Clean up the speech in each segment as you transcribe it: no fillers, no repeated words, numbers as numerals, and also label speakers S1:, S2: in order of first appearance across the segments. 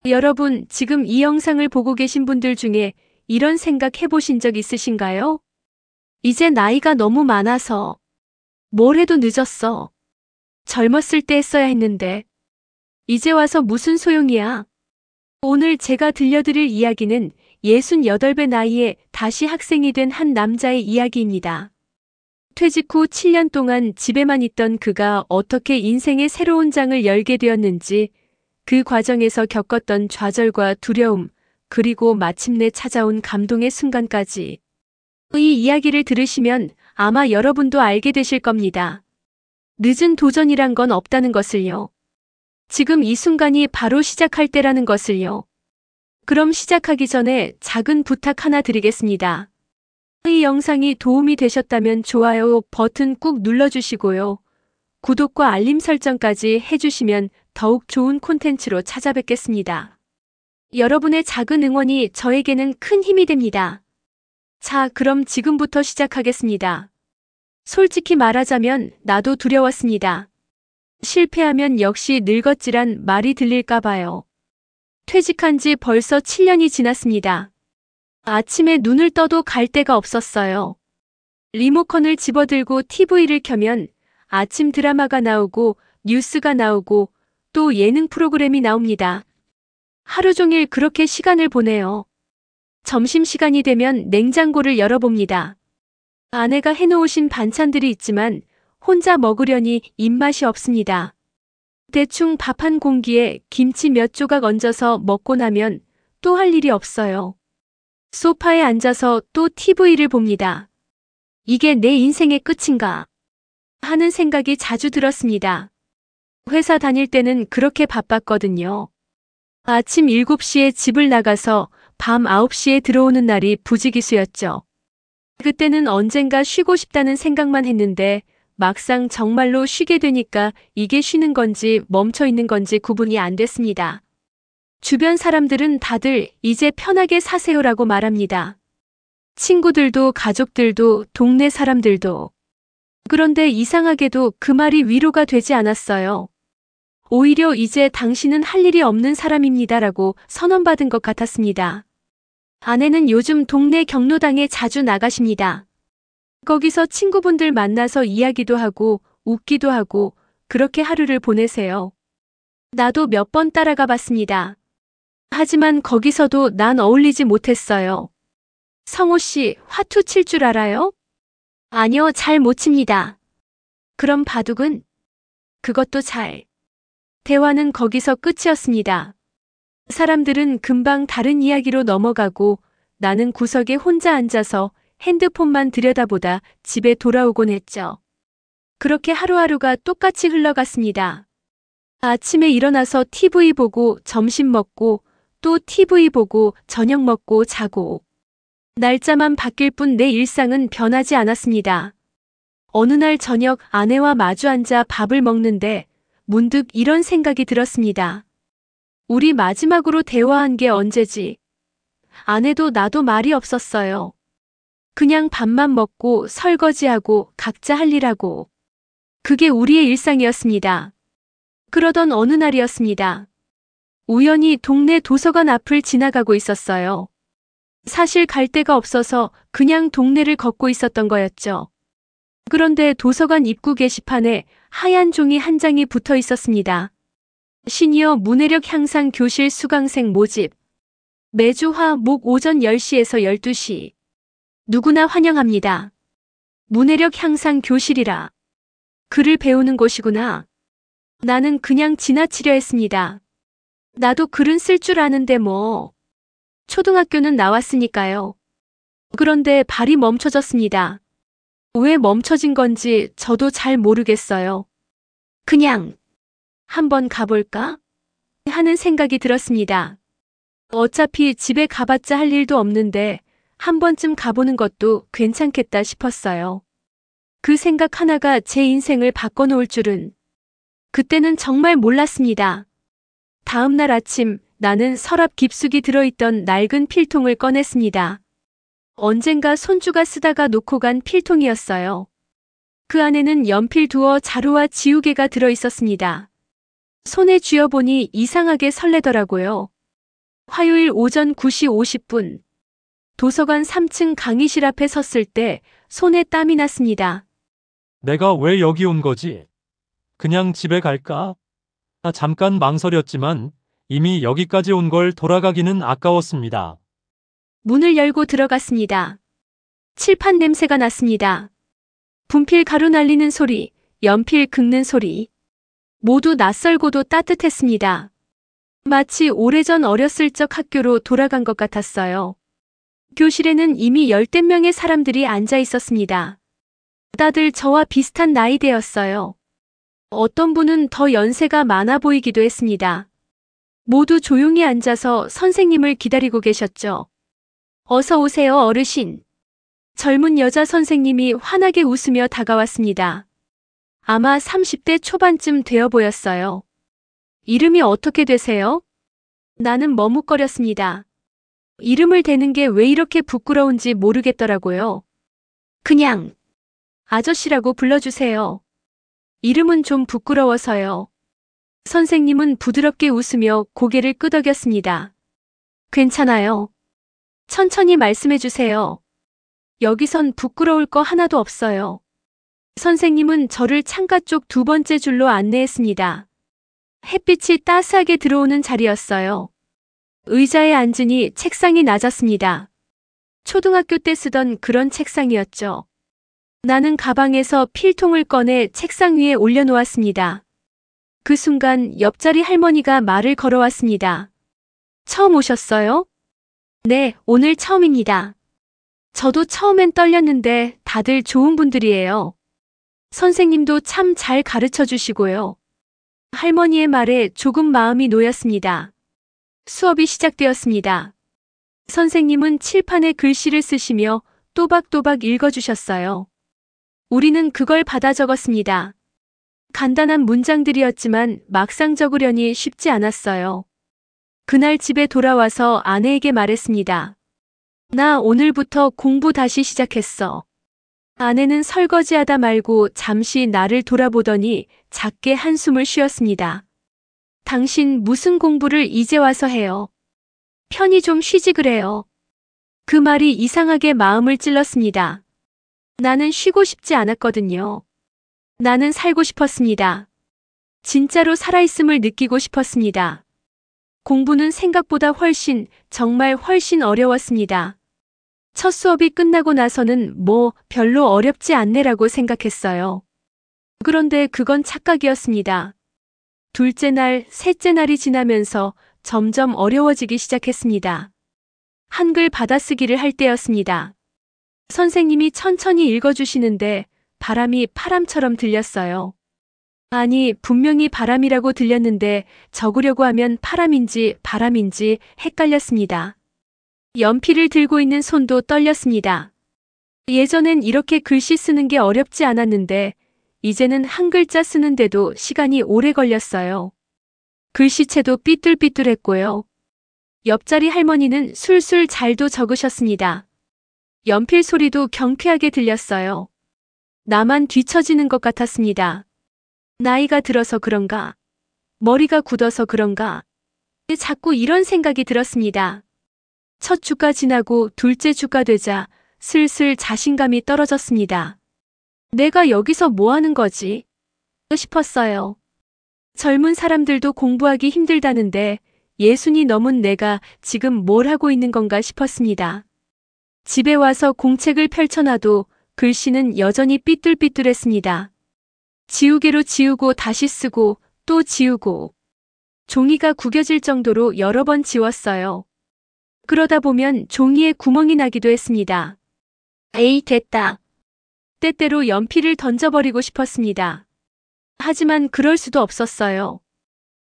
S1: 여러분, 지금 이 영상을 보고 계신 분들 중에 이런 생각 해보신 적 있으신가요? 이제 나이가 너무 많아서 뭘 해도 늦었어. 젊었을 때 했어야 했는데 이제 와서 무슨 소용이야. 오늘 제가 들려드릴 이야기는 68배 나이에 다시 학생이 된 한 남자의 이야기입니다. 퇴직 후 7년 동안 집에만 있던 그가 어떻게 인생의 새로운 장을 열게 되었는지, 그 과정에서 겪었던 좌절과 두려움, 그리고 마침내 찾아온 감동의 순간까지. 이 이야기를 들으시면 아마 여러분도 알게 되실 겁니다. 늦은 도전이란 건 없다는 것을요. 지금 이 순간이 바로 시작할 때라는 것을요. 그럼 시작하기 전에 작은 부탁 하나 드리겠습니다. 이 영상이 도움이 되셨다면 좋아요 버튼 꾹 눌러주시고요. 구독과 알림 설정까지 해주시면 더욱 좋은 콘텐츠로 찾아뵙겠습니다. 여러분의 작은 응원이 저에게는 큰 힘이 됩니다. 자, 그럼 지금부터 시작하겠습니다. 솔직히 말하자면 나도 두려웠습니다. 실패하면 역시 늙었지란 말이 들릴까봐요. 퇴직한 지 벌써 7년이 지났습니다. 아침에 눈을 떠도 갈 데가 없었어요. 리모컨을 집어들고 TV를 켜면 아침 드라마가 나오고 뉴스가 나오고 또 예능 프로그램이 나옵니다. 하루 종일 그렇게 시간을 보내요. 점심시간이 되면 냉장고를 열어봅니다. 아내가 해놓으신 반찬들이 있지만 혼자 먹으려니 입맛이 없습니다. 대충 밥 한 공기에 김치 몇 조각 얹어서 먹고 나면 또 할 일이 없어요. 소파에 앉아서 또 TV를 봅니다. 이게 내 인생의 끝인가 하는 생각이 자주 들었습니다. 회사 다닐 때는 그렇게 바빴거든요. 아침 7시에 집을 나가서 밤 9시에 들어오는 날이 부지기수였죠. 그때는 언젠가 쉬고 싶다는 생각만 했는데 막상 정말로 쉬게 되니까 이게 쉬는 건지 멈춰 있는 건지 구분이 안 됐습니다. 주변 사람들은 다들 이제 편하게 사세요라고 말합니다. 친구들도 가족들도 동네 사람들도. 그런데 이상하게도 그 말이 위로가 되지 않았어요. 오히려 이제 당신은 할 일이 없는 사람입니다라고 선언받은 것 같았습니다. 아내는 요즘 동네 경로당에 자주 나가십니다. 거기서 친구분들 만나서 이야기도 하고 웃기도 하고 그렇게 하루를 보내세요. 나도 몇 번 따라가 봤습니다. 하지만 거기서도 난 어울리지 못했어요. 성호 씨, 화투 칠 줄 알아요? 아니요, 잘 못 칩니다. 그럼 바둑은? 그것도 잘. 대화는 거기서 끝이었습니다. 사람들은 금방 다른 이야기로 넘어가고 나는 구석에 혼자 앉아서 핸드폰만 들여다보다 집에 돌아오곤 했죠. 그렇게 하루하루가 똑같이 흘러갔습니다. 아침에 일어나서 TV 보고 점심 먹고 또 TV 보고 저녁 먹고 자고. 날짜만 바뀔 뿐 내 일상은 변하지 않았습니다. 어느 날 저녁 아내와 마주 앉아 밥을 먹는데 문득 이런 생각이 들었습니다. 우리 마지막으로 대화한 게 언제지? 아내도 나도 말이 없었어요. 그냥 밥만 먹고 설거지하고 각자 할 일하고. 그게 우리의 일상이었습니다. 그러던 어느 날이었습니다. 우연히 동네 도서관 앞을 지나가고 있었어요. 사실 갈 데가 없어서 그냥 동네를 걷고 있었던 거였죠. 그런데 도서관 입구 게시판에 하얀 종이 한 장이 붙어 있었습니다. 시니어 문해력 향상 교실 수강생 모집. 매주 화, 목 오전 10시에서 12시. 누구나 환영합니다. 문해력 향상 교실이라. 글을 배우는 곳이구나. 나는 그냥 지나치려 했습니다. 나도 글은 쓸 줄 아는데 뭐. 초등학교는 나왔으니까요. 그런데 발이 멈춰졌습니다. 왜 멈춰진 건지 저도 잘 모르겠어요. 그냥 한번 가볼까? 하는 생각이 들었습니다. 어차피 집에 가봤자 할 일도 없는데 한 번쯤 가보는 것도 괜찮겠다 싶었어요. 그 생각 하나가 제 인생을 바꿔놓을 줄은 그때는 정말 몰랐습니다. 다음 날 아침 나는 서랍 깊숙이 들어있던 낡은 필통을 꺼냈습니다. 언젠가 손주가 쓰다가 놓고 간 필통이었어요. 그 안에는 연필 두어 자루와 지우개가 들어있었습니다. 손에 쥐어보니 이상하게 설레더라고요. 화요일 오전 9시 50분. 도서관 3층 강의실 앞에 섰을 때 손에 땀이 났습니다.
S2: 내가 왜 여기 온 거지? 그냥 집에 갈까? 나 잠깐 망설였지만 이미 여기까지 온 걸 돌아가기는 아까웠습니다.
S1: 문을 열고 들어갔습니다. 칠판 냄새가 났습니다. 분필 가루 날리는 소리, 연필 긁는 소리. 모두 낯설고도 따뜻했습니다. 마치 오래전 어렸을 적 학교로 돌아간 것 같았어요. 교실에는 이미 열댓 명의 사람들이 앉아 있었습니다. 다들 저와 비슷한 나이대였어요. 어떤 분은 더 연세가 많아 보이기도 했습니다. 모두 조용히 앉아서 선생님을 기다리고 계셨죠. 어서 오세요, 어르신. 젊은 여자 선생님이 환하게 웃으며 다가왔습니다. 아마 30대 초반쯤 되어 보였어요. 이름이 어떻게 되세요? 나는 머뭇거렸습니다. 이름을 대는 게 왜 이렇게 부끄러운지 모르겠더라고요. 그냥 아저씨라고 불러주세요. 이름은 좀 부끄러워서요. 선생님은 부드럽게 웃으며 고개를 끄덕였습니다. 괜찮아요. 천천히 말씀해 주세요. 여기선 부끄러울 거 하나도 없어요. 선생님은 저를 창가 쪽 두 번째 줄로 안내했습니다. 햇빛이 따스하게 들어오는 자리였어요. 의자에 앉으니 책상이 낮았습니다. 초등학교 때 쓰던 그런 책상이었죠. 나는 가방에서 필통을 꺼내 책상 위에 올려놓았습니다. 그 순간 옆자리 할머니가 말을 걸어왔습니다. 처음 오셨어요? 네, 오늘 처음입니다. 저도 처음엔 떨렸는데 다들 좋은 분들이에요. 선생님도 참 잘 가르쳐 주시고요. 할머니의 말에 조금 마음이 놓였습니다. 수업이 시작되었습니다. 선생님은 칠판에 글씨를 쓰시며 또박또박 읽어주셨어요. 우리는 그걸 받아 적었습니다. 간단한 문장들이었지만 막상 적으려니 쉽지 않았어요. 그날 집에 돌아와서 아내에게 말했습니다. 나 오늘부터 공부 다시 시작했어. 아내는 설거지하다 말고 잠시 나를 돌아보더니 작게 한숨을 쉬었습니다. 당신 무슨 공부를 이제 와서 해요? 편히 좀 쉬지 그래요. 그 말이 이상하게 마음을 찔렀습니다. 나는 쉬고 싶지 않았거든요. 나는 살고 싶었습니다. 진짜로 살아있음을 느끼고 싶었습니다. 공부는 생각보다 정말 훨씬 어려웠습니다. 첫 수업이 끝나고 나서는 별로 어렵지 않네라고 생각했어요. 그런데 그건 착각이었습니다. 둘째 날, 셋째 날이 지나면서 점점 어려워지기 시작했습니다. 한글 받아쓰기를 할 때였습니다. 선생님이 천천히 읽어주시는데 바람이 파람처럼 들렸어요. 아니, 분명히 바람이라고 들렸는데 적으려고 하면 파람인지 바람인지 헷갈렸습니다. 연필을 들고 있는 손도 떨렸습니다. 예전엔 이렇게 글씨 쓰는 게 어렵지 않았는데 이제는 한 글자 쓰는데도 시간이 오래 걸렸어요. 글씨체도 삐뚤삐뚤했고요. 옆자리 할머니는 술술 잘도 적으셨습니다. 연필 소리도 경쾌하게 들렸어요. 나만 뒤처지는 것 같았습니다. 나이가 들어서 그런가? 머리가 굳어서 그런가? 자꾸 이런 생각이 들었습니다. 첫 주가 지나고 둘째 주가 되자 슬슬 자신감이 떨어졌습니다. 내가 여기서 뭐 하는 거지? 싶었어요. 젊은 사람들도 공부하기 힘들다는데 60이 넘은 내가 지금 뭘 하고 있는 건가 싶었습니다. 집에 와서 공책을 펼쳐놔도 글씨는 여전히 삐뚤삐뚤했습니다. 지우개로 지우고 다시 쓰고 또 지우고 종이가 구겨질 정도로 여러 번 지웠어요. 그러다 보면 종이에 구멍이 나기도 했습니다. 에이, 됐다. 때때로 연필을 던져버리고 싶었습니다. 하지만 그럴 수도 없었어요.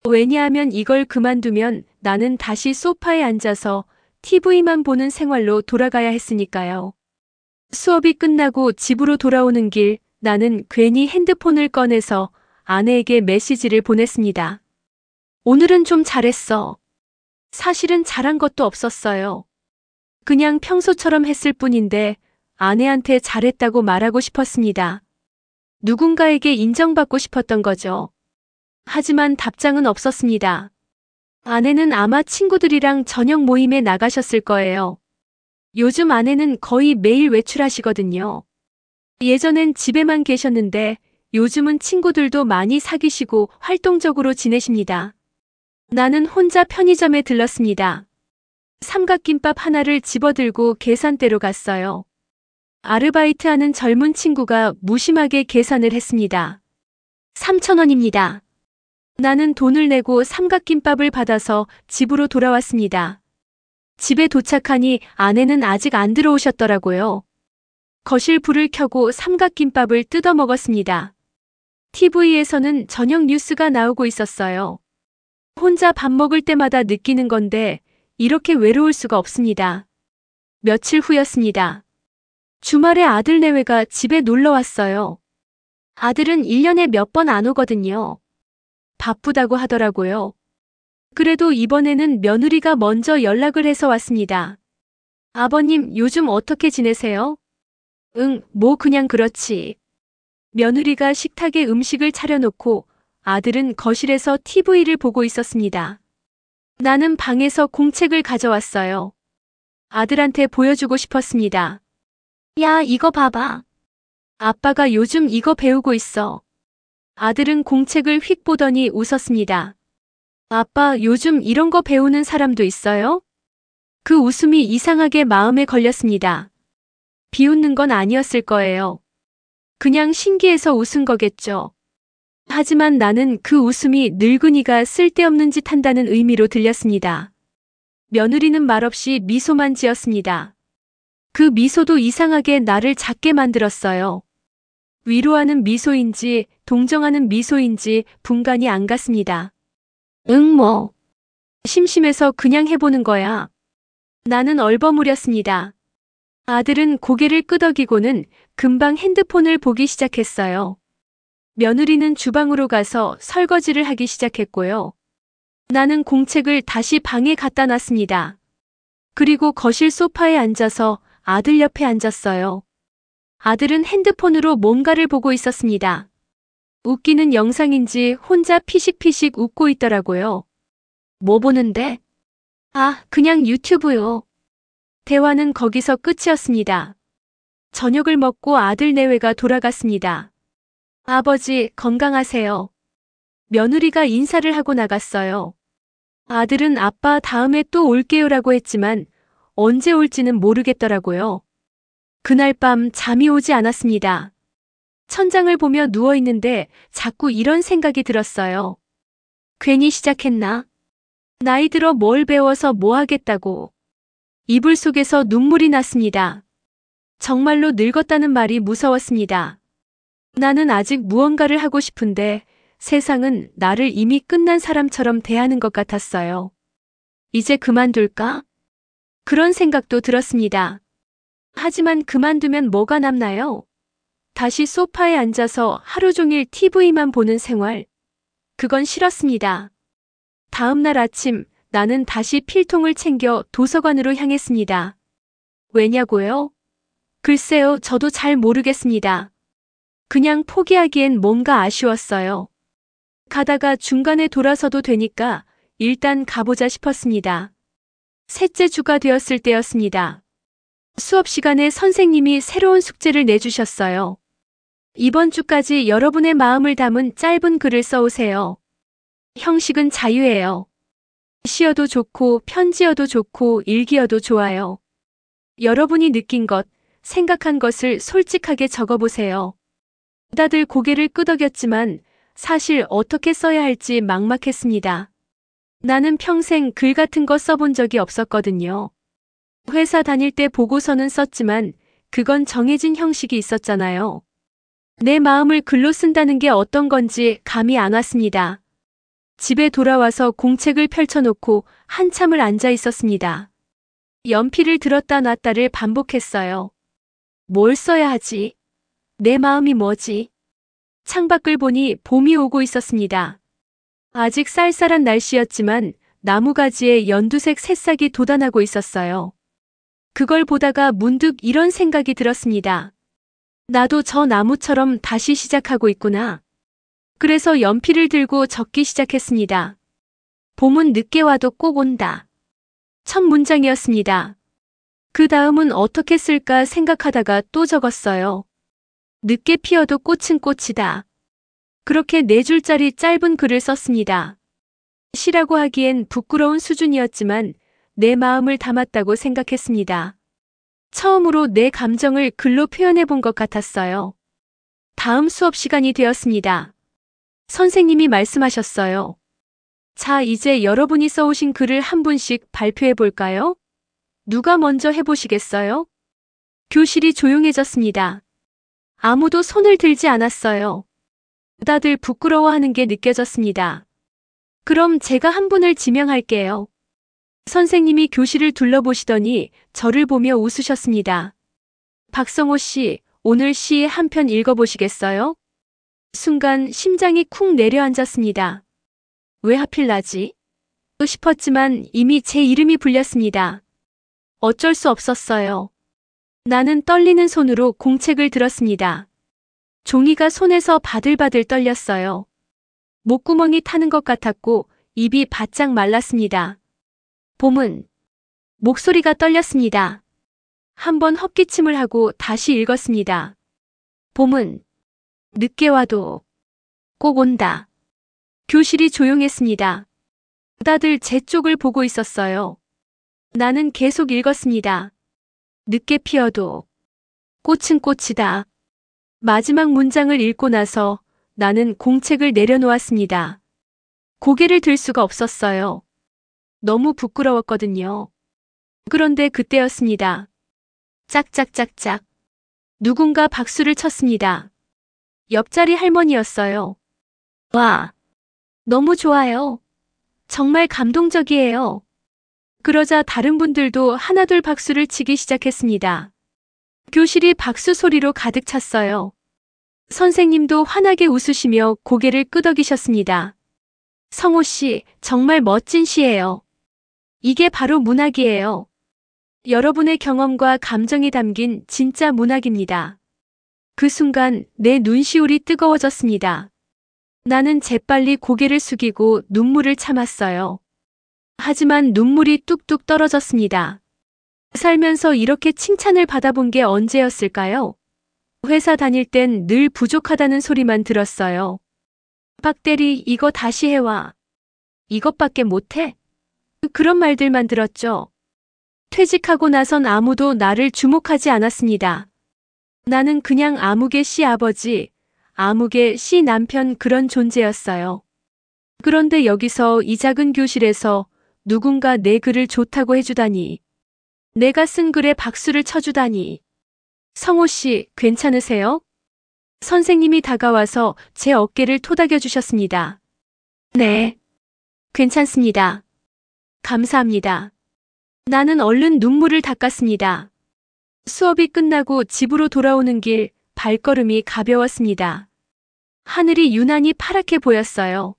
S1: 왜냐하면 이걸 그만두면 나는 다시 소파에 앉아서 TV만 보는 생활로 돌아가야 했으니까요. 수업이 끝나고 집으로 돌아오는 길, 나는 괜히 핸드폰을 꺼내서 아내에게 메시지를 보냈습니다. 오늘은 좀 잘했어. 사실은 잘한 것도 없었어요. 그냥 평소처럼 했을 뿐인데 아내한테 잘했다고 말하고 싶었습니다. 누군가에게 인정받고 싶었던 거죠. 하지만 답장은 없었습니다. 아내는 아마 친구들이랑 저녁 모임에 나가셨을 거예요. 요즘 아내는 거의 매일 외출하시거든요. 예전엔 집에만 계셨는데 요즘은 친구들도 많이 사귀시고 활동적으로 지내십니다. 나는 혼자 편의점에 들렀습니다. 삼각김밥 하나를 집어들고 계산대로 갔어요. 아르바이트하는 젊은 친구가 무심하게 계산을 했습니다. 3,000원입니다. 나는 돈을 내고 삼각김밥을 받아서 집으로 돌아왔습니다. 집에 도착하니 아내는 아직 안 들어오셨더라고요. 거실 불을 켜고 삼각김밥을 뜯어 먹었습니다. TV에서는 저녁 뉴스가 나오고 있었어요. 혼자 밥 먹을 때마다 느끼는 건데 이렇게 외로울 수가 없습니다. 며칠 후였습니다. 주말에 아들 내외가 집에 놀러 왔어요. 아들은 1년에 몇 번 안 오거든요. 바쁘다고 하더라고요. 그래도 이번에는 며느리가 먼저 연락을 해서 왔습니다. 아버님, 요즘 어떻게 지내세요? 응, 뭐 그냥 그렇지. 며느리가 식탁에 음식을 차려놓고 아들은 거실에서 TV를 보고 있었습니다. 나는 방에서 공책을 가져왔어요. 아들한테 보여주고 싶었습니다. 야, 이거 봐봐. 아빠가 요즘 이거 배우고 있어. 아들은 공책을 휙 보더니 웃었습니다. 아빠, 요즘 이런 거 배우는 사람도 있어요? 그 웃음이 이상하게 마음에 걸렸습니다. 비웃는 건 아니었을 거예요. 그냥 신기해서 웃은 거겠죠. 하지만 나는 그 웃음이 늙은이가 쓸데없는 짓 한다는 의미로 들렸습니다. 며느리는 말없이 미소만 지었습니다. 그 미소도 이상하게 나를 작게 만들었어요. 위로하는 미소인지 동정하는 미소인지 분간이 안 갔습니다. 응, 뭐. 심심해서 그냥 해보는 거야. 나는 얼버무렸습니다. 아들은 고개를 끄덕이고는 금방 핸드폰을 보기 시작했어요. 며느리는 주방으로 가서 설거지를 하기 시작했고요. 나는 공책을 다시 방에 갖다 놨습니다. 그리고 거실 소파에 앉아서 아들 옆에 앉았어요. 아들은 핸드폰으로 뭔가를 보고 있었습니다. 웃기는 영상인지 혼자 피식피식 웃고 있더라고요. 뭐 보는데? 아, 그냥 유튜브요. 대화는 거기서 끝이었습니다. 저녁을 먹고 아들 내외가 돌아갔습니다. 아버지, 건강하세요. 며느리가 인사를 하고 나갔어요. 아들은 아빠 다음에 또 올게요라고 했지만 언제 올지는 모르겠더라고요. 그날 밤 잠이 오지 않았습니다. 천장을 보며 누워있는데 자꾸 이런 생각이 들었어요. 괜히 시작했나? 나이 들어 뭘 배워서 뭐 하겠다고. 이불 속에서 눈물이 났습니다. 정말로 늙었다는 말이 무서웠습니다. 나는 아직 무언가를 하고 싶은데 세상은 나를 이미 끝난 사람처럼 대하는 것 같았어요. 이제 그만둘까? 그런 생각도 들었습니다. 하지만 그만두면 뭐가 남나요? 다시 소파에 앉아서 하루 종일 TV만 보는 생활. 그건 싫었습니다. 다음 날 아침 나는 다시 필통을 챙겨 도서관으로 향했습니다. 왜냐고요? 글쎄요, 저도 잘 모르겠습니다. 그냥 포기하기엔 뭔가 아쉬웠어요. 가다가 중간에 돌아서도 되니까 일단 가보자 싶었습니다. 셋째 주가 되었을 때였습니다. 수업 시간에 선생님이 새로운 숙제를 내주셨어요. 이번 주까지 여러분의 마음을 담은 짧은 글을 써오세요. 형식은 자유예요. 시여도 좋고 편지여도 좋고 일기여도 좋아요. 여러분이 느낀 것, 생각한 것을 솔직하게 적어보세요. 다들 고개를 끄덕였지만 사실 어떻게 써야 할지 막막했습니다. 나는 평생 글 같은 거 써본 적이 없었거든요. 회사 다닐 때 보고서는 썼지만 그건 정해진 형식이 있었잖아요. 내 마음을 글로 쓴다는 게 어떤 건지 감이 안 왔습니다. 집에 돌아와서 공책을 펼쳐놓고 한참을 앉아 있었습니다. 연필을 들었다 놨다를 반복했어요. 뭘 써야 하지? 내 마음이 뭐지? 창밖을 보니 봄이 오고 있었습니다. 아직 쌀쌀한 날씨였지만 나무가지에 연두색 새싹이 돋아나고 있었어요. 그걸 보다가 문득 이런 생각이 들었습니다. 나도 저 나무처럼 다시 시작하고 있구나. 그래서 연필을 들고 적기 시작했습니다. 봄은 늦게 와도 꼭 온다. 첫 문장이었습니다. 그 다음은 어떻게 쓸까 생각하다가 또 적었어요. 늦게 피어도 꽃은 꽃이다. 그렇게 4줄짜리 짧은 글을 썼습니다. 시라고 하기엔 부끄러운 수준이었지만 내 마음을 담았다고 생각했습니다. 처음으로 내 감정을 글로 표현해 본 것 같았어요. 다음 수업 시간이 되었습니다. 선생님이 말씀하셨어요. 자, 이제 여러분이 써오신 글을 한 분씩 발표해 볼까요? 누가 먼저 해보시겠어요? 교실이 조용해졌습니다. 아무도 손을 들지 않았어요. 다들 부끄러워하는 게 느껴졌습니다. 그럼 제가 한 분을 지명할게요. 선생님이 교실을 둘러보시더니 저를 보며 웃으셨습니다. 박성호 씨, 오늘 시 한 편 읽어보시겠어요? 순간 심장이 쿵 내려앉았습니다. 왜 하필 나지? 또 싶었지만 이미 제 이름이 불렸습니다. 어쩔 수 없었어요. 나는 떨리는 손으로 공책을 들었습니다. 종이가 손에서 바들바들 떨렸어요. 목구멍이 타는 것 같았고 입이 바짝 말랐습니다. 봄은 목소리가 떨렸습니다. 한번 헛기침을 하고 다시 읽었습니다. 봄은 늦게 와도 꼭 온다. 교실이 조용했습니다. 다들 제 쪽을 보고 있었어요. 나는 계속 읽었습니다. 늦게 피어도 꽃은 꽃이다. 마지막 문장을 읽고 나서 나는 공책을 내려놓았습니다. 고개를 들 수가 없었어요. 너무 부끄러웠거든요. 그런데 그때였습니다. 짝짝짝짝. 누군가 박수를 쳤습니다. 옆자리 할머니였어요. 와, 너무 좋아요. 정말 감동적이에요. 그러자 다른 분들도 하나둘 박수를 치기 시작했습니다. 교실이 박수 소리로 가득 찼어요. 선생님도 환하게 웃으시며 고개를 끄덕이셨습니다. 성호 씨, 정말 멋진 시예요. 이게 바로 문학이에요. 여러분의 경험과 감정이 담긴 진짜 문학입니다. 그 순간 내 눈시울이 뜨거워졌습니다. 나는 재빨리 고개를 숙이고 눈물을 참았어요. 하지만 눈물이 뚝뚝 떨어졌습니다. 살면서 이렇게 칭찬을 받아본 게 언제였을까요? 회사 다닐 땐 늘 부족하다는 소리만 들었어요. 박 대리, 이거 다시 해와. 이것밖에 못해? 그런 말들만 들었죠. 퇴직하고 나선 아무도 나를 주목하지 않았습니다. 나는 그냥 아무개 씨 아버지, 아무개 씨 남편 그런 존재였어요. 그런데 여기서 이 작은 교실에서 누군가 내 글을 좋다고 해주다니. 내가 쓴 글에 박수를 쳐주다니. 성호 씨, 괜찮으세요? 선생님이 다가와서 제 어깨를 토닥여 주셨습니다. 네, 괜찮습니다. 감사합니다. 나는 얼른 눈물을 닦았습니다. 수업이 끝나고 집으로 돌아오는 길 발걸음이 가벼웠습니다. 하늘이 유난히 파랗게 보였어요.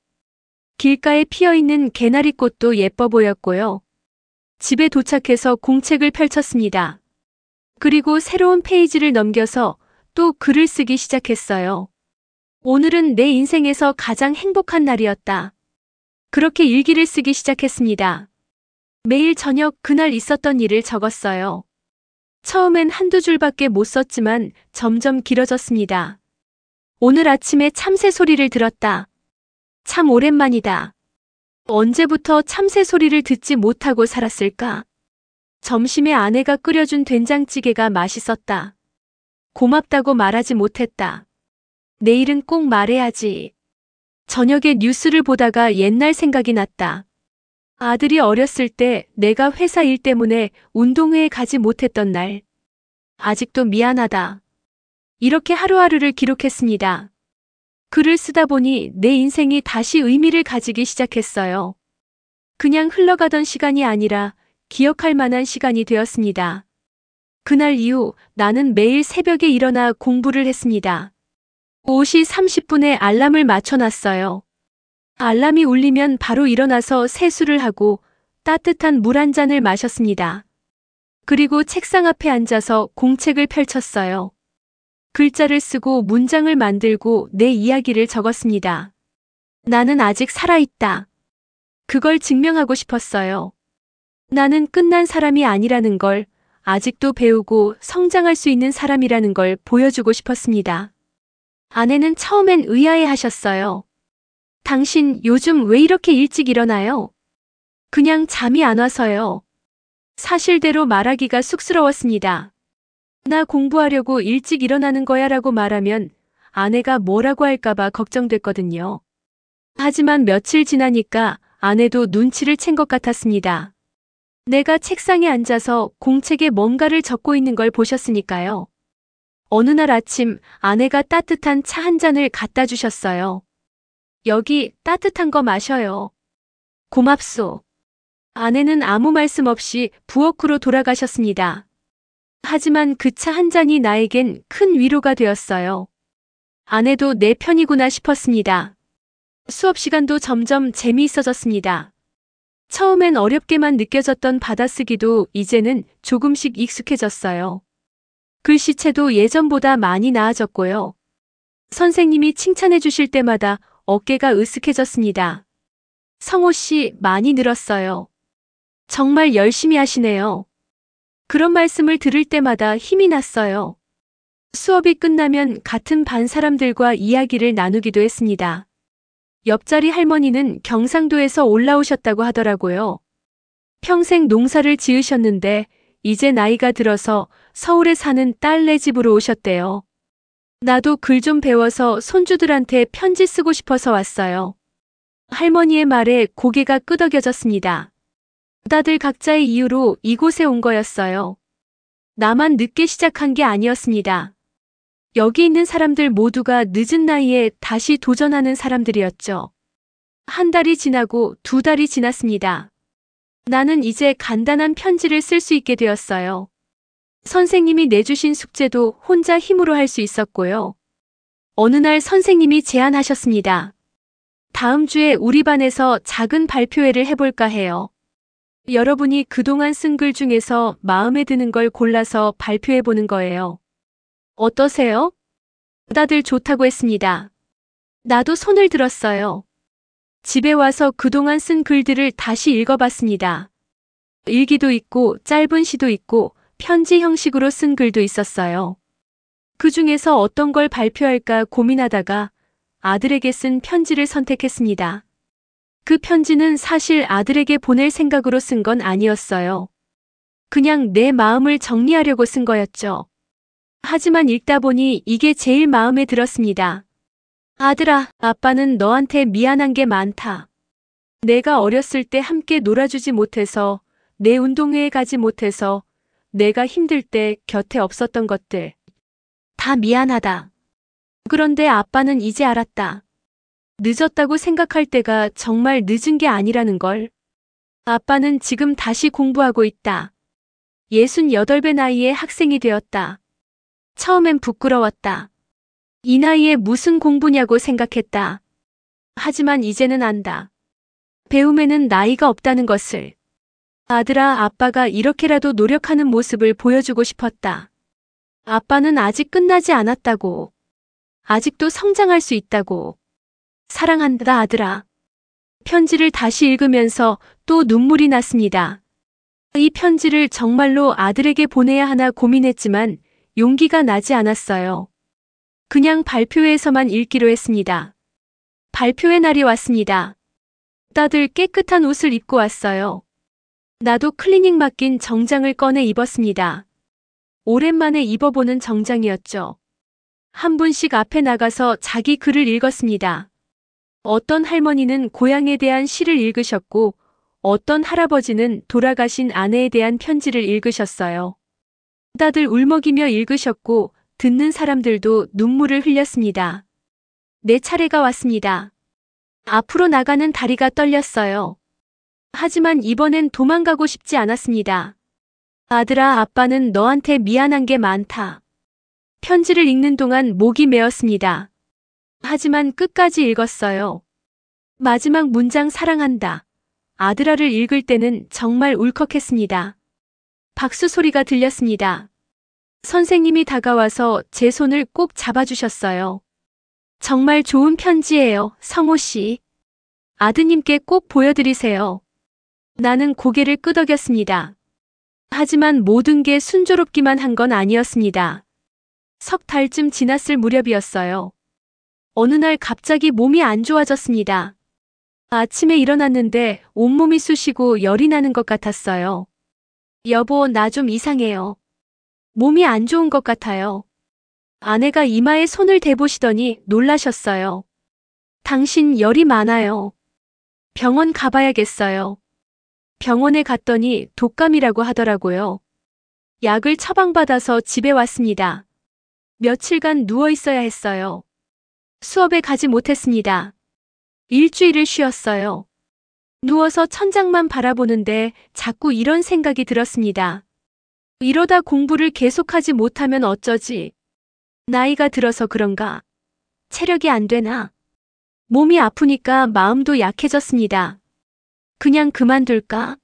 S1: 길가에 피어있는 개나리꽃도 예뻐 보였고요. 집에 도착해서 공책을 펼쳤습니다. 그리고 새로운 페이지를 넘겨서 또 글을 쓰기 시작했어요. 오늘은 내 인생에서 가장 행복한 날이었다. 그렇게 일기를 쓰기 시작했습니다. 매일 저녁 그날 있었던 일을 적었어요. 처음엔 한두 줄밖에 못 썼지만 점점 길어졌습니다. 오늘 아침에 참새 소리를 들었다. 참 오랜만이다. 언제부터 참새 소리를 듣지 못하고 살았을까? 점심에 아내가 끓여준 된장찌개가 맛있었다. 고맙다고 말하지 못했다. 내일은 꼭 말해야지. 저녁에 뉴스를 보다가 옛날 생각이 났다. 아들이 어렸을 때 내가 회사 일 때문에 운동회에 가지 못했던 날. 아직도 미안하다. 이렇게 하루하루를 기록했습니다. 글을 쓰다 보니 내 인생이 다시 의미를 가지기 시작했어요. 그냥 흘러가던 시간이 아니라 기억할 만한 시간이 되었습니다. 그날 이후 나는 매일 새벽에 일어나 공부를 했습니다. 5시 30분에 알람을 맞춰놨어요. 알람이 울리면 바로 일어나서 세수를 하고 따뜻한 물 한 잔을 마셨습니다. 그리고 책상 앞에 앉아서 공책을 펼쳤어요. 글자를 쓰고 문장을 만들고 내 이야기를 적었습니다. 나는 아직 살아있다. 그걸 증명하고 싶었어요. 나는 끝난 사람이 아니라는 걸, 아직도 배우고 성장할 수 있는 사람이라는 걸 보여주고 싶었습니다. 아내는 처음엔 의아해 하셨어요. 당신 요즘 왜 이렇게 일찍 일어나요? 그냥 잠이 안 와서요. 사실대로 말하기가 쑥스러웠습니다. 나 공부하려고 일찍 일어나는 거야 라고 말하면 아내가 뭐라고 할까봐 걱정됐거든요. 하지만 며칠 지나니까 아내도 눈치를 챈 것 같았습니다. 내가 책상에 앉아서 공책에 뭔가를 적고 있는 걸 보셨으니까요. 어느 날 아침 아내가 따뜻한 차 한 잔을 갖다 주셨어요. 여기 따뜻한 거 마셔요. 고맙소. 아내는 아무 말씀 없이 부엌으로 돌아가셨습니다. 하지만 그 차 한 잔이 나에겐 큰 위로가 되었어요. 아내도 내 편이구나 싶었습니다. 수업 시간도 점점 재미있어졌습니다. 처음엔 어렵게만 느껴졌던 받아쓰기도 이제는 조금씩 익숙해졌어요. 글씨체도 예전보다 많이 나아졌고요. 선생님이 칭찬해 주실 때마다 어깨가 으쓱해졌습니다. 성호 씨 많이 늘었어요. 정말 열심히 하시네요. 그런 말씀을 들을 때마다 힘이 났어요. 수업이 끝나면 같은 반 사람들과 이야기를 나누기도 했습니다. 옆자리 할머니는 경상도에서 올라오셨다고 하더라고요. 평생 농사를 지으셨는데 이제 나이가 들어서 서울에 사는 딸네 집으로 오셨대요. 나도 글 좀 배워서 손주들한테 편지 쓰고 싶어서 왔어요. 할머니의 말에 고개가 끄덕여졌습니다. 다들 각자의 이유로 이곳에 온 거였어요. 나만 늦게 시작한 게 아니었습니다. 여기 있는 사람들 모두가 늦은 나이에 다시 도전하는 사람들이었죠. 한 달이 지나고 두 달이 지났습니다. 나는 이제 간단한 편지를 쓸 수 있게 되었어요. 선생님이 내주신 숙제도 혼자 힘으로 할 수 있었고요. 어느 날 선생님이 제안하셨습니다. 다음 주에 우리 반에서 작은 발표회를 해볼까 해요. 여러분이 그동안 쓴 글 중에서 마음에 드는 걸 골라서 발표해보는 거예요. 어떠세요? 다들 좋다고 했습니다. 나도 손을 들었어요. 집에 와서 그동안 쓴 글들을 다시 읽어봤습니다. 일기도 있고 짧은 시도 있고 편지 형식으로 쓴 글도 있었어요. 그 중에서 어떤 걸 발표할까 고민하다가 아들에게 쓴 편지를 선택했습니다. 그 편지는 사실 아들에게 보낼 생각으로 쓴 건 아니었어요. 그냥 내 마음을 정리하려고 쓴 거였죠. 하지만 읽다 보니 이게 제일 마음에 들었습니다. 아들아, 아빠는 너한테 미안한 게 많다. 내가 어렸을 때 함께 놀아주지 못해서, 내 운동회에 가지 못해서, 내가 힘들 때 곁에 없었던 것들. 다 미안하다. 그런데 아빠는 이제 알았다. 늦었다고 생각할 때가 정말 늦은 게 아니라는 걸. 아빠는 지금 다시 공부하고 있다. 68배 나이에 학생이 되었다. 처음엔 부끄러웠다. 이 나이에 무슨 공부냐고 생각했다. 하지만 이제는 안다. 배움에는 나이가 없다는 것을. 아들아, 아빠가 이렇게라도 노력하는 모습을 보여주고 싶었다. 아빠는 아직 끝나지 않았다고. 아직도 성장할 수 있다고. 사랑한다, 아들아. 편지를 다시 읽으면서 또 눈물이 났습니다. 이 편지를 정말로 아들에게 보내야 하나 고민했지만 용기가 나지 않았어요. 그냥 발표회에서만 읽기로 했습니다. 발표회 날이 왔습니다. 다들 깨끗한 옷을 입고 왔어요. 나도 클리닝 맡긴 정장을 꺼내 입었습니다. 오랜만에 입어보는 정장이었죠. 한 분씩 앞에 나가서 자기 글을 읽었습니다. 어떤 할머니는 고향에 대한 시를 읽으셨고 어떤 할아버지는 돌아가신 아내에 대한 편지를 읽으셨어요. 다들 울먹이며 읽으셨고 듣는 사람들도 눈물을 흘렸습니다. 내 차례가 왔습니다. 앞으로 나가는 다리가 떨렸어요. 하지만 이번엔 도망가고 싶지 않았습니다. 아들아, 아빠는 너한테 미안한 게 많다. 편지를 읽는 동안 목이 메었습니다. 하지만 끝까지 읽었어요. 마지막 문장 사랑한다. 아들아를 읽을 때는 정말 울컥했습니다. 박수 소리가 들렸습니다. 선생님이 다가와서 제 손을 꼭 잡아주셨어요. 정말 좋은 편지예요, 성호 씨. 아드님께 꼭 보여드리세요. 나는 고개를 끄덕였습니다. 하지만 모든 게 순조롭기만 한 건 아니었습니다. 석 달쯤 지났을 무렵이었어요. 어느 날 갑자기 몸이 안 좋아졌습니다. 아침에 일어났는데 온몸이 쑤시고 열이 나는 것 같았어요. 여보, 나 좀 이상해요. 몸이 안 좋은 것 같아요. 아내가 이마에 손을 대보시더니 놀라셨어요. 당신 열이 많아요. 병원 가봐야겠어요. 병원에 갔더니 독감이라고 하더라고요. 약을 처방받아서 집에 왔습니다. 며칠간 누워 있어야 했어요. 수업에 가지 못했습니다. 일주일을 쉬었어요. 누워서 천장만 바라보는데 자꾸 이런 생각이 들었습니다. 이러다 공부를 계속하지 못하면 어쩌지? 나이가 들어서 그런가? 체력이 안 되나? 몸이 아프니까 마음도 약해졌습니다. 그냥 그만둘까?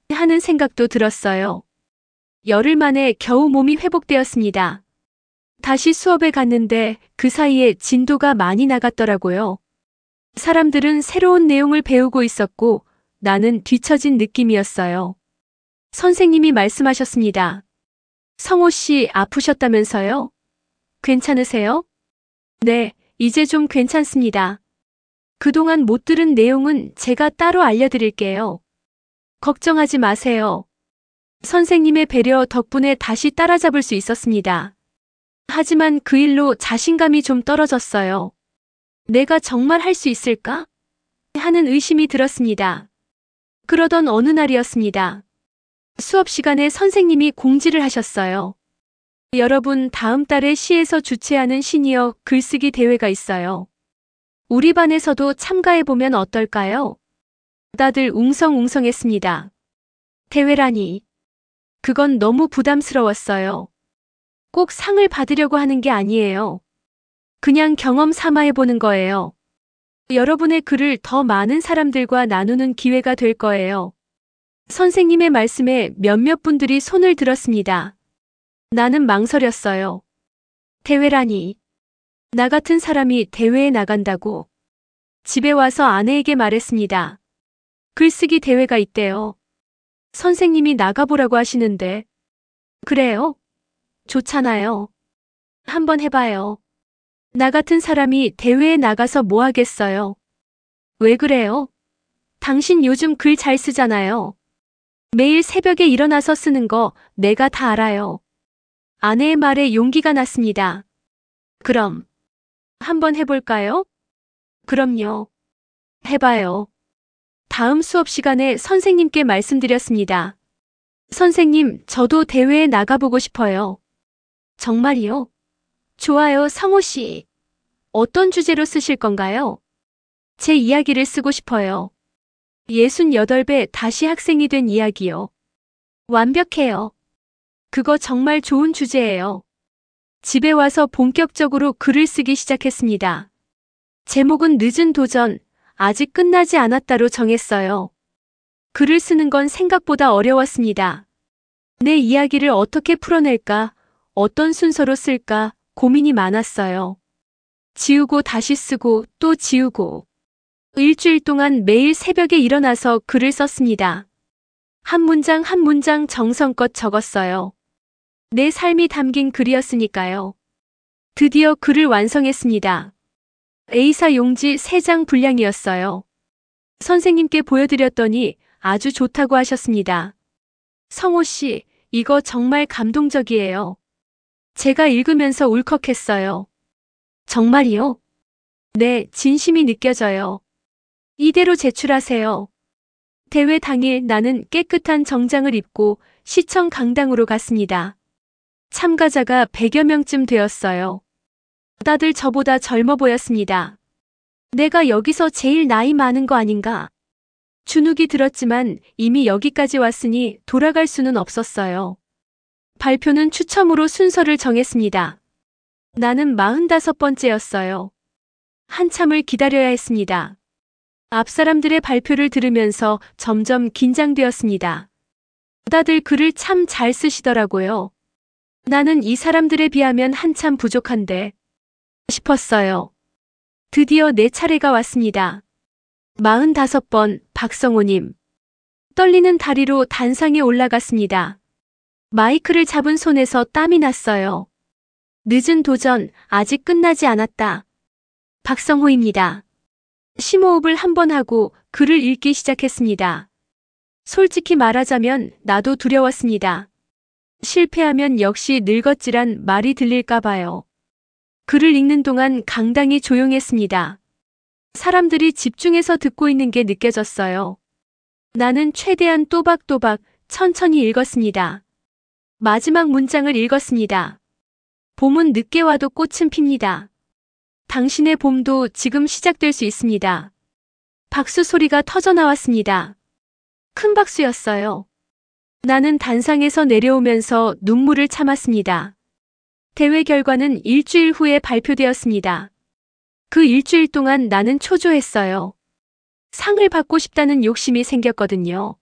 S1: 하는 생각도 들었어요. 열흘 만에 겨우 몸이 회복되었습니다. 다시 수업에 갔는데 그 사이에 진도가 많이 나갔더라고요. 사람들은 새로운 내용을 배우고 있었고 나는 뒤처진 느낌이었어요. 선생님이 말씀하셨습니다. 성호 씨 아프셨다면서요? 괜찮으세요? 네, 이제 좀 괜찮습니다. 그동안 못 들은 내용은 제가 따로 알려드릴게요. 걱정하지 마세요. 선생님의 배려 덕분에 다시 따라잡을 수 있었습니다. 하지만 그 일로 자신감이 좀 떨어졌어요. 내가 정말 할 수 있을까? 하는 의심이 들었습니다. 그러던 어느 날이었습니다. 수업 시간에 선생님이 공지를 하셨어요. 여러분, 다음 달에 시에서 주최하는 시니어 글쓰기 대회가 있어요. 우리 반에서도 참가해보면 어떨까요? 다들 웅성웅성했습니다. 대회라니. 그건 너무 부담스러웠어요. 꼭 상을 받으려고 하는 게 아니에요. 그냥 경험 삼아 해보는 거예요. 여러분의 글을 더 많은 사람들과 나누는 기회가 될 거예요. 선생님의 말씀에 몇몇 분들이 손을 들었습니다. 나는 망설였어요. 대회라니. 나 같은 사람이 대회에 나간다고. 집에 와서 아내에게 말했습니다. 글쓰기 대회가 있대요. 선생님이 나가보라고 하시는데. 그래요? 좋잖아요. 한번 해봐요. 나 같은 사람이 대회에 나가서 뭐 하겠어요? 왜 그래요? 당신 요즘 글 잘 쓰잖아요. 매일 새벽에 일어나서 쓰는 거 내가 다 알아요. 아내의 말에 용기가 났습니다. 그럼 한번 해볼까요? 그럼요. 해봐요. 다음 수업 시간에 선생님께 말씀드렸습니다. 선생님, 저도 대회에 나가보고 싶어요. 정말이요? 좋아요, 성호 씨. 어떤 주제로 쓰실 건가요? 제 이야기를 쓰고 싶어요. 68배 다시 학생이 된 이야기요. 완벽해요. 그거 정말 좋은 주제예요. 집에 와서 본격적으로 글을 쓰기 시작했습니다. 제목은 늦은 도전, 아직 끝나지 않았다로 정했어요. 글을 쓰는 건 생각보다 어려웠습니다. 내 이야기를 어떻게 풀어낼까, 어떤 순서로 쓸까 고민이 많았어요. 지우고 다시 쓰고 또 지우고. 일주일 동안 매일 새벽에 일어나서 글을 썼습니다. 한 문장 한 문장 정성껏 적었어요. 내 삶이 담긴 글이었으니까요. 드디어 글을 완성했습니다. A사 용지 3장 분량이었어요. 선생님께 보여드렸더니 아주 좋다고 하셨습니다. 성호 씨, 이거 정말 감동적이에요. 제가 읽으면서 울컥했어요. 정말이요? 네, 진심이 느껴져요. 이대로 제출하세요. 대회 당일 나는 깨끗한 정장을 입고 시청 강당으로 갔습니다. 참가자가 100여 명쯤 되었어요. 다들 저보다 젊어 보였습니다. 내가 여기서 제일 나이 많은 거 아닌가? 주눅이 들었지만 이미 여기까지 왔으니 돌아갈 수는 없었어요. 발표는 추첨으로 순서를 정했습니다. 나는 45번째였어요. 한참을 기다려야 했습니다. 앞 사람들의 발표를 들으면서 점점 긴장되었습니다. 다들 글을 참 잘 쓰시더라고요. 나는 이 사람들에 비하면 한참 부족한데 싶었어요. 드디어 내 차례가 왔습니다. 45번 박성호님. 떨리는 다리로 단상에 올라갔습니다. 마이크를 잡은 손에서 땀이 났어요. 늦은 도전 아직 끝나지 않았다. 박성호입니다. 심호흡을 한 번 하고 글을 읽기 시작했습니다. 솔직히 말하자면 나도 두려웠습니다. 실패하면 역시 늙었지란 말이 들릴까 봐요. 글을 읽는 동안 강당이 조용했습니다. 사람들이 집중해서 듣고 있는 게 느껴졌어요. 나는 최대한 또박또박 천천히 읽었습니다. 마지막 문장을 읽었습니다. 봄은 늦게 와도 꽃은 핍니다. 당신의 봄도 지금 시작될 수 있습니다. 박수 소리가 터져 나왔습니다. 큰 박수였어요. 나는 단상에서 내려오면서 눈물을 참았습니다. 대회 결과는 일주일 후에 발표되었습니다. 그 일주일 동안 나는 초조했어요. 상을 받고 싶다는 욕심이 생겼거든요.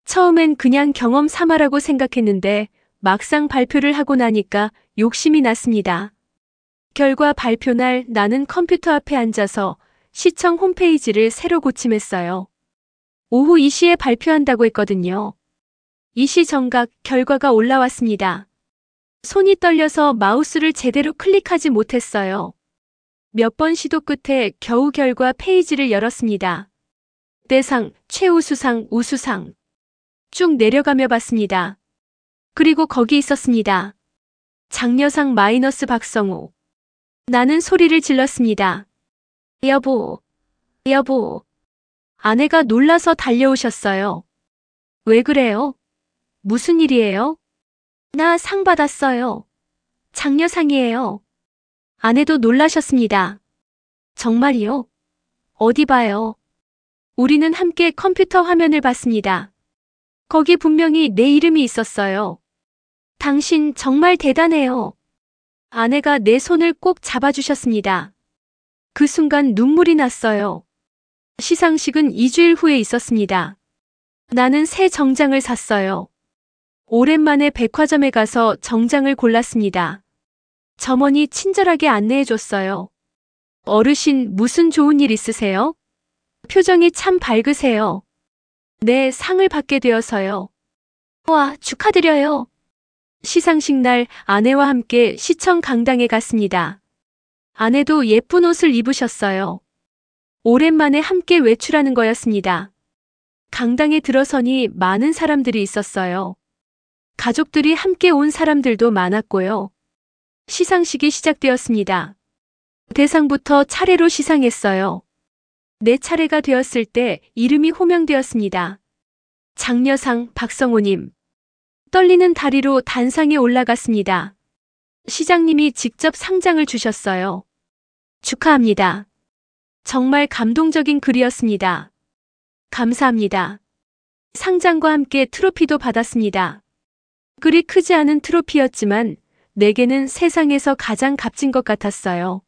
S1: 처음엔 그냥 경험 삼아라고 생각했는데 막상 발표를 하고 나니까 욕심이 났습니다. 결과 발표 날 나는 컴퓨터 앞에 앉아서 시청 홈페이지를 새로 고침했어요. 오후 2시에 발표한다고 했거든요. 2시 정각 결과가 올라왔습니다. 손이 떨려서 마우스를 제대로 클릭하지 못했어요. 몇 번 시도 끝에 겨우 결과 페이지를 열었습니다. 대상, 최우수상, 우수상. 쭉 내려가며 봤습니다. 그리고 거기 있었습니다. 장려상 마이너스 박성호. 나는 소리를 질렀습니다. 여보, 여보. 아내가 놀라서 달려오셨어요. 왜 그래요? 무슨 일이에요? 나 상 받았어요. 장려상이에요. 아내도 놀라셨습니다. 정말이요? 어디 봐요? 우리는 함께 컴퓨터 화면을 봤습니다. 거기 분명히 내 이름이 있었어요. 당신 정말 대단해요. 아내가 내 손을 꼭 잡아주셨습니다. 그 순간 눈물이 났어요. 시상식은 2주일 후에 있었습니다. 나는 새 정장을 샀어요. 오랜만에 백화점에 가서 정장을 골랐습니다. 점원이 친절하게 안내해줬어요. 어르신 무슨 좋은 일 있으세요? 표정이 참 밝으세요. 네, 상을 받게 되어서요. 와, 축하드려요. 시상식 날 아내와 함께 시청 강당에 갔습니다. 아내도 예쁜 옷을 입으셨어요. 오랜만에 함께 외출하는 거였습니다. 강당에 들어서니 많은 사람들이 있었어요. 가족들이 함께 온 사람들도 많았고요. 시상식이 시작되었습니다. 대상부터 차례로 시상했어요. 내 차례가 되었을 때 이름이 호명되었습니다. 장려상 박성호님. 떨리는 다리로 단상에 올라갔습니다. 시장님이 직접 상장을 주셨어요. 축하합니다. 정말 감동적인 글이었습니다. 감사합니다. 상장과 함께 트로피도 받았습니다. 그리 크지 않은 트로피였지만 내게는 세상에서 가장 값진 것 같았어요.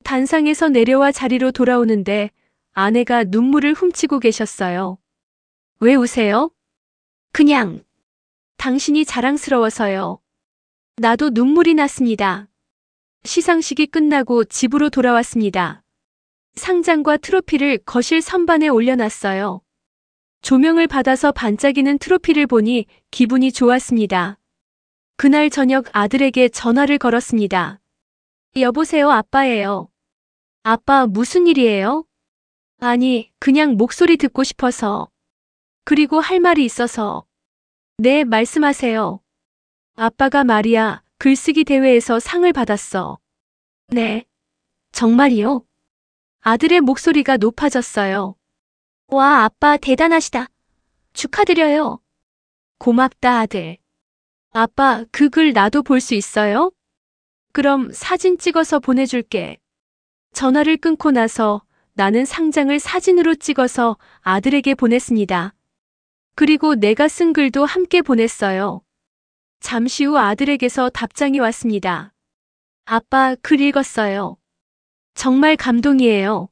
S1: 단상에서 내려와 자리로 돌아오는데 아내가 눈물을 훔치고 계셨어요. 왜 우세요? 그냥 당신이 자랑스러워서요. 나도 눈물이 났습니다. 시상식이 끝나고 집으로 돌아왔습니다. 상장과 트로피를 거실 선반에 올려놨어요. 조명을 받아서 반짝이는 트로피를 보니 기분이 좋았습니다. 그날 저녁 아들에게 전화를 걸었습니다. 여보세요, 아빠예요. 아빠, 무슨 일이에요? 아니, 그냥 목소리 듣고 싶어서. 그리고 할 말이 있어서. 네, 말씀하세요. 아빠가 말이야, 글쓰기 대회에서 상을 받았어. 네. 정말이요? 아들의 목소리가 높아졌어요. 와, 아빠 대단하시다. 축하드려요. 고맙다, 아들. 아빠, 그 글 나도 볼 수 있어요? 그럼 사진 찍어서 보내줄게. 전화를 끊고 나서 나는 상장을 사진으로 찍어서 아들에게 보냈습니다. 그리고 내가 쓴 글도 함께 보냈어요. 잠시 후 아들에게서 답장이 왔습니다. 아빠, 글 읽었어요. 정말 감동이에요.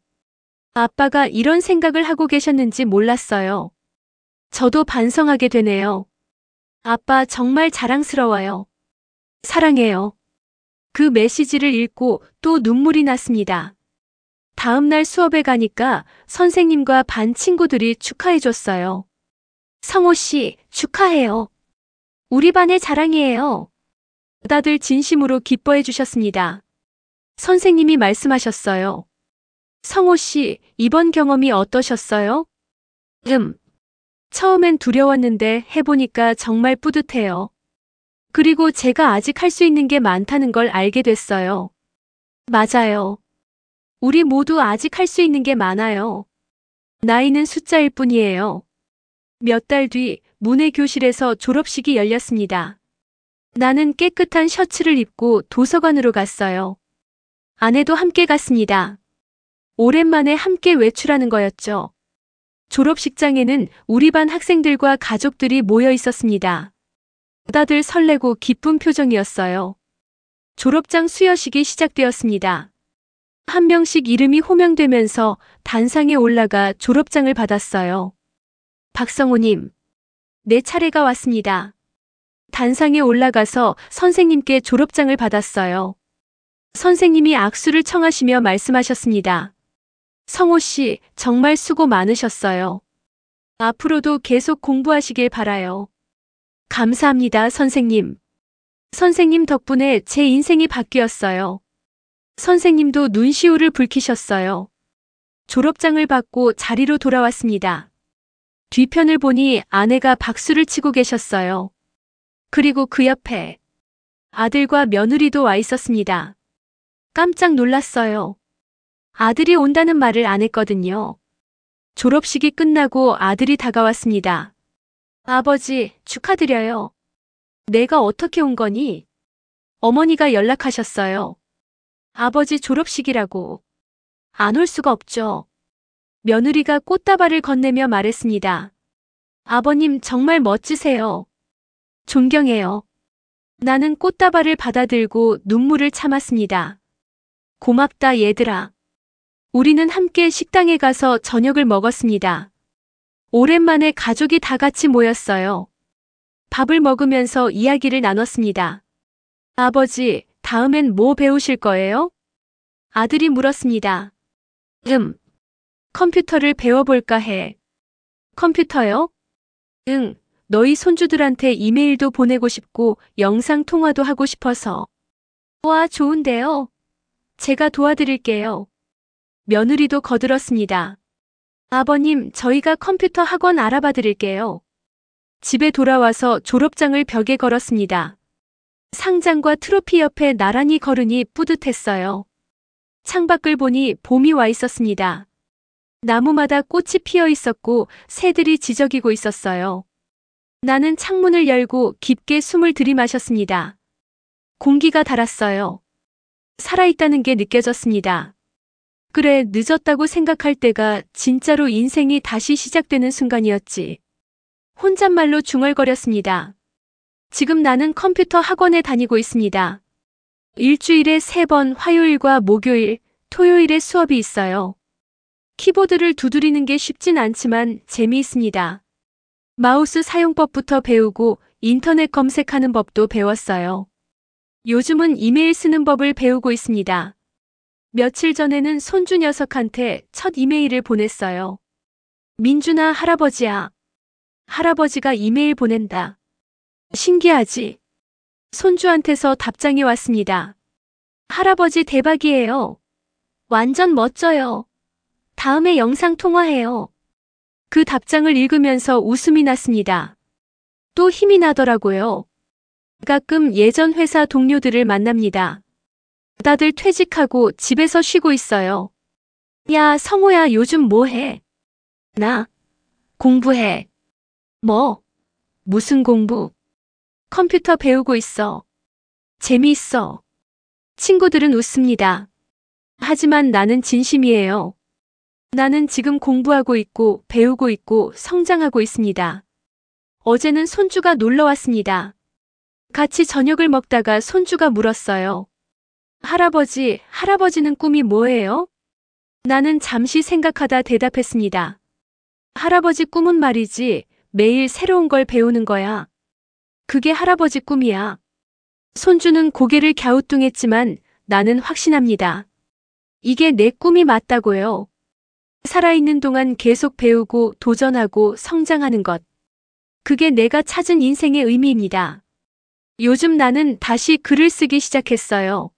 S1: 아빠가 이런 생각을 하고 계셨는지 몰랐어요. 저도 반성하게 되네요. 아빠, 정말 자랑스러워요. 사랑해요. 그 메시지를 읽고 또 눈물이 났습니다. 다음날 수업에 가니까 선생님과 반 친구들이 축하해줬어요. 성호 씨, 축하해요. 우리 반의 자랑이에요. 다들 진심으로 기뻐해 주셨습니다. 선생님이 말씀하셨어요. 성호 씨, 이번 경험이 어떠셨어요? 처음엔 두려웠는데 해보니까 정말 뿌듯해요. 그리고 제가 아직 할 수 있는 게 많다는 걸 알게 됐어요. 맞아요. 우리 모두 아직 할 수 있는 게 많아요. 나이는 숫자일 뿐이에요. 몇 달 뒤 문해 교실에서 졸업식이 열렸습니다. 나는 깨끗한 셔츠를 입고 도서관으로 갔어요. 아내도 함께 갔습니다. 오랜만에 함께 외출하는 거였죠. 졸업식장에는 우리 반 학생들과 가족들이 모여 있었습니다. 다들 설레고 기쁜 표정이었어요. 졸업장 수여식이 시작되었습니다. 한 명씩 이름이 호명되면서 단상에 올라가 졸업장을 받았어요. 박성호님, 내 차례가 왔습니다. 단상에 올라가서 선생님께 졸업장을 받았어요. 선생님이 악수를 청하시며 말씀하셨습니다. 성호 씨, 정말 수고 많으셨어요. 앞으로도 계속 공부하시길 바라요. 감사합니다, 선생님. 선생님 덕분에 제 인생이 바뀌었어요. 선생님도 눈시울을 붉히셨어요. 졸업장을 받고 자리로 돌아왔습니다. 뒤편을 보니 아내가 박수를 치고 계셨어요. 그리고 그 옆에 아들과 며느리도 와 있었습니다. 깜짝 놀랐어요. 아들이 온다는 말을 안 했거든요. 졸업식이 끝나고 아들이 다가왔습니다. 아버지, 축하드려요. 내가 어떻게 온 거니? 어머니가 연락하셨어요. 아버지 졸업식이라고. 안 올 수가 없죠. 며느리가 꽃다발을 건네며 말했습니다. 아버님 정말 멋지세요. 존경해요. 나는 꽃다발을 받아들고 눈물을 참았습니다. 고맙다 얘들아. 우리는 함께 식당에 가서 저녁을 먹었습니다. 오랜만에 가족이 다 같이 모였어요. 밥을 먹으면서 이야기를 나눴습니다. 아버지, 다음엔 뭐 배우실 거예요? 아들이 물었습니다. 컴퓨터를 배워볼까 해. 컴퓨터요? 응, 너희 손주들한테 이메일도 보내고 싶고 영상통화도 하고 싶어서. 와, 좋은데요. 제가 도와드릴게요. 며느리도 거들었습니다. 아버님, 저희가 컴퓨터 학원 알아봐 드릴게요. 집에 돌아와서 졸업장을 벽에 걸었습니다. 상장과 트로피 옆에 나란히 걸으니 뿌듯했어요. 창밖을 보니 봄이 와 있었습니다. 나무마다 꽃이 피어 있었고 새들이 지저귀고 있었어요. 나는 창문을 열고 깊게 숨을 들이마셨습니다. 공기가 달았어요. 살아있다는 게 느껴졌습니다. 그래, 늦었다고 생각할 때가 진짜로 인생이 다시 시작되는 순간이었지. 혼잣말로 중얼거렸습니다. 지금 나는 컴퓨터 학원에 다니고 있습니다. 일주일에 3번 화요일과 목요일, 토요일에 수업이 있어요. 키보드를 두드리는 게 쉽진 않지만 재미있습니다. 마우스 사용법부터 배우고 인터넷 검색하는 법도 배웠어요. 요즘은 이메일 쓰는 법을 배우고 있습니다. 며칠 전에는 손주 녀석한테 첫 이메일을 보냈어요. 민준아, 할아버지야. 할아버지가 이메일 보낸다. 신기하지? 손주한테서 답장이 왔습니다. 할아버지 대박이에요. 완전 멋져요. 다음에 영상 통화해요. 그 답장을 읽으면서 웃음이 났습니다. 또 힘이 나더라고요. 가끔 예전 회사 동료들을 만납니다. 다들 퇴직하고 집에서 쉬고 있어요. 야, 성호야, 요즘 뭐 해? 나? 공부해. 뭐? 무슨 공부? 컴퓨터 배우고 있어. 재미있어. 친구들은 웃습니다. 하지만 나는 진심이에요. 나는 지금 공부하고 있고 배우고 있고 성장하고 있습니다. 어제는 손주가 놀러 왔습니다. 같이 저녁을 먹다가 손주가 물었어요. 할아버지, 할아버지는 꿈이 뭐예요? 나는 잠시 생각하다 대답했습니다. 할아버지 꿈은 말이지, 매일 새로운 걸 배우는 거야. 그게 할아버지 꿈이야. 손주는 고개를 갸우뚱했지만 나는 확신합니다. 이게 내 꿈이 맞다고요. 살아있는 동안 계속 배우고 도전하고 성장하는 것. 그게 내가 찾은 인생의 의미입니다. 요즘 나는 다시 글을 쓰기 시작했어요.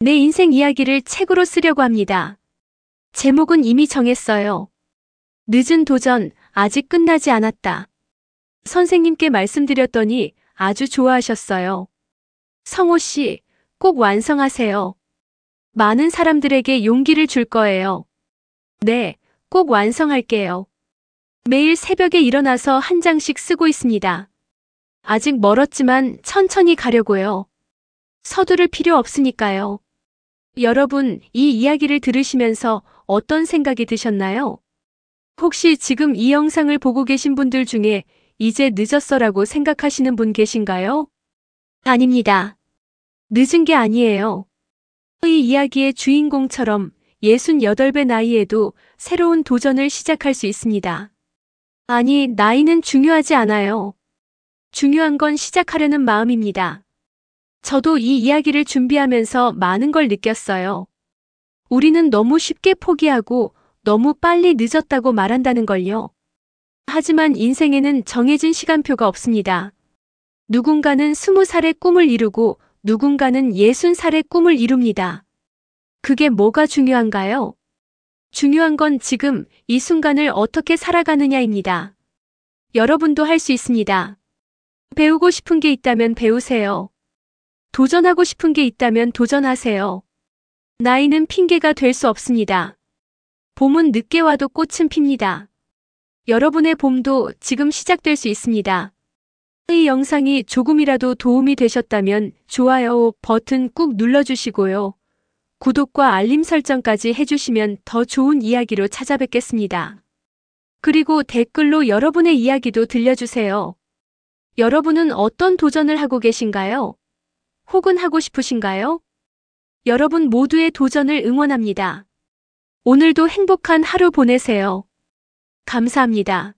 S1: 내 인생 이야기를 책으로 쓰려고 합니다. 제목은 이미 정했어요. 늦은 도전, 아직 끝나지 않았다. 선생님께 말씀드렸더니 아주 좋아하셨어요. 성호 씨, 꼭 완성하세요. 많은 사람들에게 용기를 줄 거예요. 네, 꼭 완성할게요. 매일 새벽에 일어나서 한 장씩 쓰고 있습니다. 아직 멀었지만 천천히 가려고요. 서두를 필요 없으니까요. 여러분, 이 이야기를 들으시면서 어떤 생각이 드셨나요? 혹시 지금 이 영상을 보고 계신 분들 중에 이제 늦었어라고 생각하시는 분 계신가요? 아닙니다. 늦은 게 아니에요. 이 이야기의 주인공처럼 68배 나이에도 새로운 도전을 시작할 수 있습니다. 아니, 나이는 중요하지 않아요. 중요한 건 시작하려는 마음입니다. 저도 이 이야기를 준비하면서 많은 걸 느꼈어요. 우리는 너무 쉽게 포기하고 너무 빨리 늦었다고 말한다는 걸요. 하지만 인생에는 정해진 시간표가 없습니다. 누군가는 20살의 꿈을 이루고 누군가는 60살의 꿈을 이룹니다. 그게 뭐가 중요한가요? 중요한 건 지금 이 순간을 어떻게 살아가느냐입니다. 여러분도 할 수 있습니다. 배우고 싶은 게 있다면 배우세요. 도전하고 싶은 게 있다면 도전하세요. 나이는 핑계가 될 수 없습니다. 봄은 늦게 와도 꽃은 핍니다. 여러분의 봄도 지금 시작될 수 있습니다. 이 영상이 조금이라도 도움이 되셨다면 좋아요 버튼 꾹 눌러주시고요. 구독과 알림 설정까지 해주시면 더 좋은 이야기로 찾아뵙겠습니다. 그리고 댓글로 여러분의 이야기도 들려주세요. 여러분은 어떤 도전을 하고 계신가요? 혹은 하고 싶으신가요? 여러분 모두의 도전을 응원합니다. 오늘도 행복한 하루 보내세요. 감사합니다.